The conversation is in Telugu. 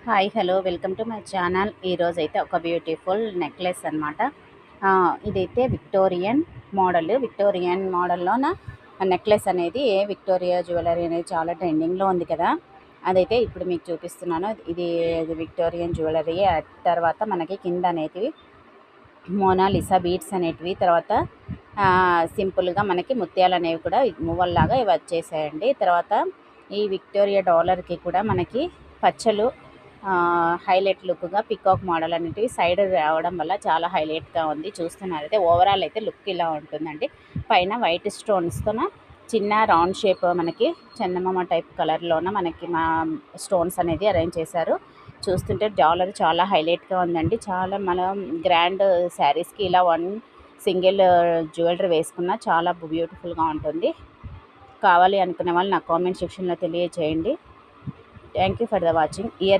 Hi hello welcome to my channel. ఈరోజైతే ఒక బ్యూటిఫుల్ నెక్లెస్ అనమాట. ఇదైతే విక్టోరియన్ మోడల్లోన నెక్లెస్ అనేది విక్టోరియా జ్యువెలరీ అనేది చాలా ట్రెండింగ్లో ఉంది కదా. అదైతే ఇప్పుడు మీకు చూపిస్తున్నాను. ఇది విక్టోరియన్ జ్యువెలరీ. తర్వాత మనకి కింద అనేటివి మోనాలిసా బీడ్స్ అనేటివి, తర్వాత సింపుల్గా మనకి ముత్యాలు అనేవి కూడా మువ్వల్లాగా ఇవి వచ్చేసాయండి. తర్వాత ఈ విక్టోరియా డాలర్కి కూడా మనకి పచ్చలు హైలైట్ లుక్గా పికాక్ మోడల్ అనేటివి సైడ్ రావడం వల్ల చాలా హైలైట్గా ఉంది. చూస్తున్నారైతే ఓవరాల్ అయితే లుక్ ఇలా ఉంటుందండి. పైన వైట్ స్టోన్స్తో చిన్న రౌండ్ షేప్ మనకి చందమామ టైప్ కలర్లోన మనకి మా స్టోన్స్ అనేది అరేంజ్ చేశారు. చూస్తుంటే డాలర్ చాలా హైలైట్గా ఉందండి. చాలా మనం గ్రాండ్ శారీస్కి ఇలా వన్ సింగిల్ జ్యువెలరీ వేసుకున్న చాలా బ్యూటిఫుల్గా ఉంటుంది. కావాలి అనుకునే వాళ్ళు నా కామెంట్ సెక్షన్లో తెలియజేయండి. Thank you for the watching. Year